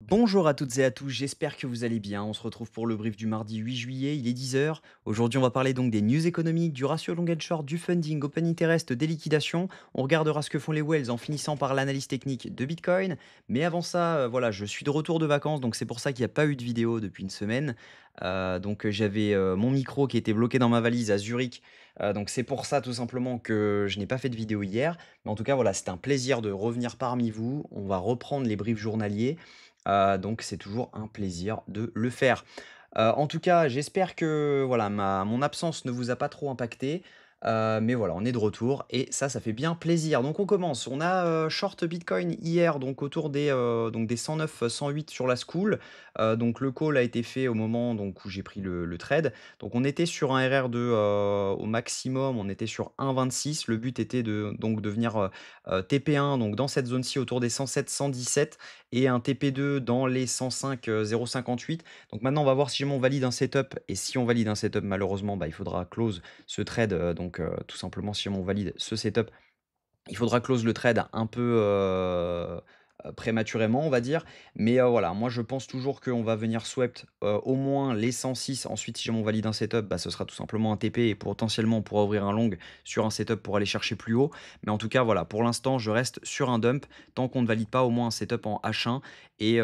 Bonjour à toutes et à tous, j'espère que vous allez bien. On se retrouve pour le brief du mardi 8 juillet, il est 10 heures. Aujourd'hui, on va parler donc des news économiques, du ratio long and short, du funding, open interest, des liquidations. On regardera ce que font les whales en finissant par l'analyse technique de Bitcoin. Mais avant ça, voilà, je suis de retour de vacances, donc c'est pour ça qu'il n'y a pas eu de vidéo depuis une semaine. J'avais mon micro qui était bloqué dans ma valise à Zurich. Donc c'est pour ça tout simplement que je n'ai pas fait de vidéo hier. Mais en tout cas, voilà, c'était un plaisir de revenir parmi vous. On va reprendre les briefs journaliers. Donc c'est toujours un plaisir de le faire. En tout cas, j'espère que voilà, mon absence ne vous a pas trop impacté, mais voilà, on est de retour et ça fait bien plaisir. Donc on commence. On a, short Bitcoin hier, donc autour des 109-108 sur la school. Donc le call a été fait au moment donc où j'ai pris le trade. Donc on était sur un RR2, au maximum, on était sur 1,26. Le but était de venir, TP1 donc dans cette zone-ci autour des 107-117 et un TP2 dans les 105, 0,58. Donc maintenant, on va voir si jamais on valide un setup. Et si on valide un setup, malheureusement, bah, il faudra close ce trade. Tout simplement, si jamais on valide ce setup, il faudra close le trade un peu, prématurément, on va dire. Mais, voilà, moi je pense toujours qu'on va venir swept, au moins les 106. Ensuite, si jamais on valide un setup, bah, ce sera tout simplement un TP et potentiellement on pourra ouvrir un long sur un setup pour aller chercher plus haut. Mais en tout cas, voilà, pour l'instant, je reste sur un dump tant qu'on ne valide pas au moins un setup en H1 et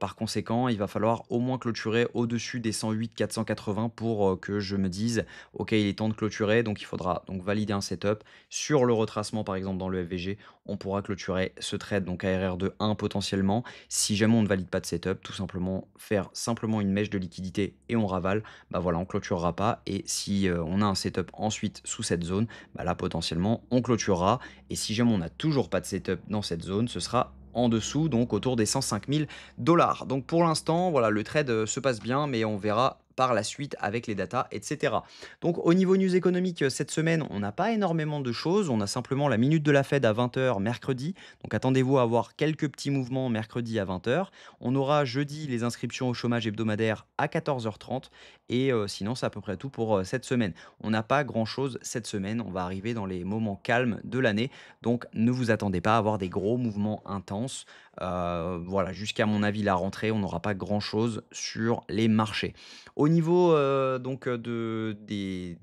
par conséquent, il va falloir au moins clôturer au-dessus des 108 480 pour, que je me dise: «OK, il est temps de clôturer». Donc il faudra donc valider un setup sur le retracement, par exemple, dans le FVG, on pourra clôturer ce trade, donc ARR de 1 potentiellement. Si jamais on ne valide pas de setup, tout simplement faire simplement une mèche de liquidité et on ravale, bah voilà, on clôturera pas. Et si on a un setup ensuite sous cette zone, bah là potentiellement on clôturera. Et si jamais on n'a toujours pas de setup dans cette zone, ce sera en dessous, donc autour des 105 000 dollars. Donc pour l'instant, voilà, le trade se passe bien, mais on verra par la suite avec les datas, etc. Donc au niveau news économique, cette semaine, on n'a pas énormément de choses. On a simplement la minute de la Fed à 20 heures mercredi. Donc attendez-vous à avoir quelques petits mouvements mercredi à 20 heures. On aura jeudi les inscriptions au chômage hebdomadaire à 14h30. Et sinon, c'est à peu près tout pour cette semaine. On n'a pas grand-chose cette semaine. On va arriver dans les moments calmes de l'année. Donc ne vous attendez pas à avoir des gros mouvements intenses. Voilà, jusqu'à mon avis la rentrée, on n'aura pas grand-chose sur les marchés. Au niveau, des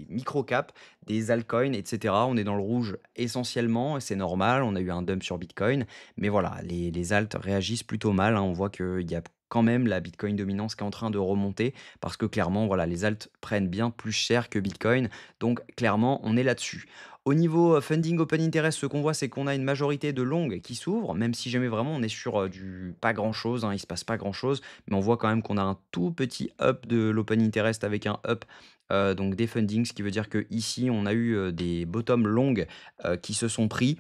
micro caps, des altcoins et cetera, on est dans le rouge essentiellement et c'est normal. On a eu un dump sur Bitcoin, mais voilà, les alts réagissent plutôt mal, hein. On voit qu'il y a quand même la Bitcoin dominance qui est en train de remonter parce que clairement, voilà, les alts prennent bien plus cher que Bitcoin, donc clairement, on est là-dessus. Au niveau, funding open interest, ce qu'on voit, c'est qu'on a une majorité de longues qui s'ouvrent, même si jamais vraiment on est sur, du pas grand chose, hein, il se passe pas grand chose. Mais on voit quand même qu'on a un tout petit up de l'open interest avec un up, donc des fundings, ce qui veut dire que ici on a eu, des bottom longues, qui se sont pris.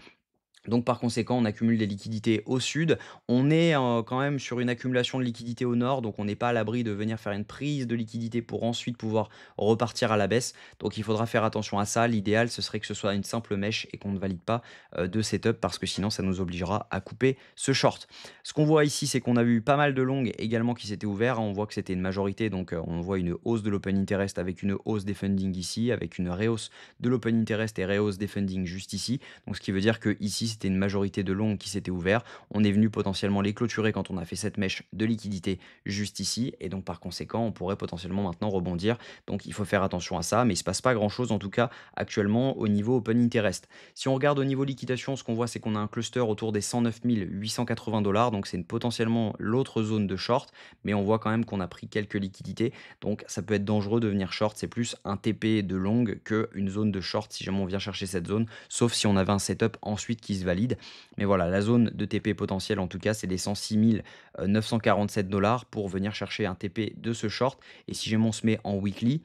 Donc par conséquent, on accumule des liquidités au sud. On est, quand même sur une accumulation de liquidités au nord, donc on n'est pas à l'abri de venir faire une prise de liquidité pour ensuite pouvoir repartir à la baisse. Donc il faudra faire attention à ça. L'idéal, ce serait que ce soit une simple mèche et qu'on ne valide pas, de setup parce que sinon ça nous obligera à couper ce short. Ce qu'on voit ici, c'est qu'on a eu pas mal de longues également qui s'étaient ouverts, hein. On voit que c'était une majorité, donc on voit une hausse de l'open interest avec une hausse des funding ici, avec une rehausse de l'open interest et rehausse des funding juste ici. Donc ce qui veut dire que ici c'était une majorité de longues qui s'étaient ouverts. On est venu potentiellement les clôturer quand on a fait cette mèche de liquidité juste ici. Et donc par conséquent, on pourrait potentiellement maintenant rebondir. Donc il faut faire attention à ça. Mais il ne se passe pas grand-chose en tout cas actuellement au niveau open interest. Si on regarde au niveau liquidation, ce qu'on voit, c'est qu'on a un cluster autour des 109 880 dollars. Donc c'est potentiellement l'autre zone de short. Mais on voit quand même qu'on a pris quelques liquidités. Donc ça peut être dangereux de venir short. C'est plus un TP de longue qu'une zone de short si jamais on vient chercher cette zone. Sauf si on avait un setup ensuite qui se valide. Mais voilà, la zone de TP potentielle, en tout cas, c'est les 106 947 dollars pour venir chercher un TP de ce short. Et si jamais on se met en weekly,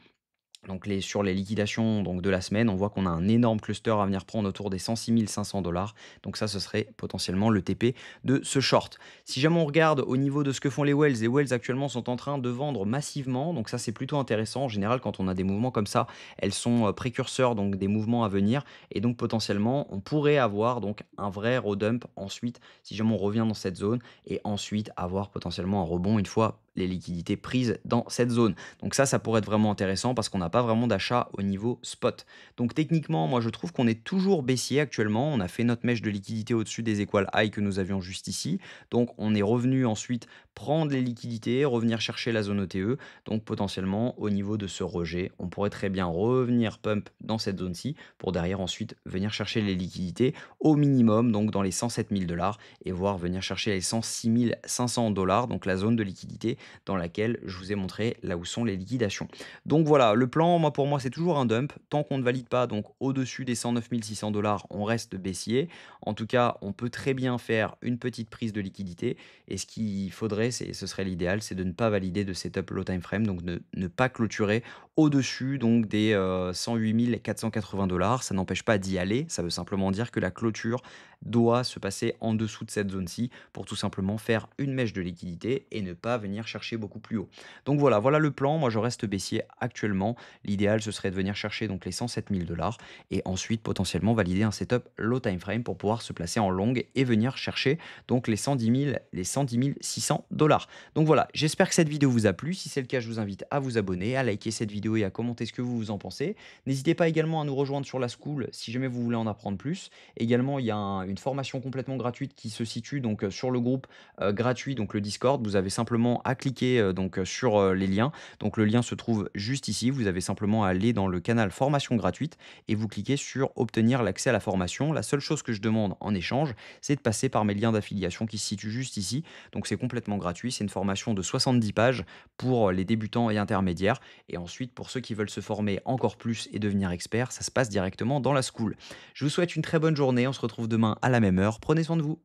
donc sur les liquidations donc de la semaine, on voit qu'on a un énorme cluster à venir prendre autour des 106 500 dollars. Donc ça, ce serait potentiellement le TP de ce short. Si jamais on regarde au niveau de ce que font les whales actuellement sont en train de vendre massivement. Donc ça, c'est plutôt intéressant. En général, quand on a des mouvements comme ça, elles sont précurseurs donc des mouvements à venir. Et donc potentiellement, on pourrait avoir donc un vrai redump ensuite, si jamais on revient dans cette zone, et ensuite avoir potentiellement un rebond une fois les liquidités prises dans cette zone. Donc ça pourrait être vraiment intéressant parce qu'on n'a pas vraiment d'achat au niveau spot. Donc techniquement, moi je trouve qu'on est toujours baissier actuellement. On a fait notre mèche de liquidité au-dessus des étoiles high que nous avions juste ici. Donc on est revenu ensuite prendre les liquidités, revenir chercher la zone OTE. Donc potentiellement au niveau de ce rejet, on pourrait très bien revenir pump dans cette zone-ci pour derrière ensuite venir chercher les liquidités au minimum, donc dans les 107 000 dollars et voir venir chercher les 106 500 dollars, donc la zone de liquidité dans laquelle je vous ai montré là où sont les liquidations. Donc voilà, le plan, moi pour moi, c'est toujours un dump. Tant qu'on ne valide pas, donc au-dessus des 109 600 dollars, on reste baissier. En tout cas, on peut très bien faire une petite prise de liquidité. Et ce qu'il faudrait, ce serait l'idéal, c'est de ne pas valider de setup low time frame, donc ne pas clôturer au-dessus donc des 108 480 dollars. Ça n'empêche pas d'y aller. Ça veut simplement dire que la clôture doit se passer en dessous de cette zone-ci pour tout simplement faire une mèche de liquidité et ne pas venir chercher beaucoup plus haut. Donc voilà, voilà le plan. Moi, je reste baissier actuellement. L'idéal, ce serait de venir chercher donc les 107 000 dollars et ensuite potentiellement valider un setup low time frame pour pouvoir se placer en longue et venir chercher donc les 110 600 dollars. Donc voilà, j'espère que cette vidéo vous a plu. Si c'est le cas, je vous invite à vous abonner, à liker cette vidéo et à commenter ce que vous en pensez. N'hésitez pas également à nous rejoindre sur la School si jamais vous voulez en apprendre plus. Également, il y a une formation complètement gratuite qui se situe donc sur le groupe gratuit, donc le Discord. Vous avez simplement à cliquer sur les liens. Donc le lien se trouve juste ici. Vous avez simplement à aller dans le canal formation gratuite et vous cliquez sur obtenir l'accès à la formation. La seule chose que je demande en échange, c'est de passer par mes liens d'affiliation qui se situent juste ici. Donc c'est complètement gratuit. C'est une formation de 70 pages pour les débutants et intermédiaires. Et ensuite, pour ceux qui veulent se former encore plus et devenir experts, ça se passe directement dans la School. Je vous souhaite une très bonne journée. On se retrouve demain à la même heure. Prenez soin de vous.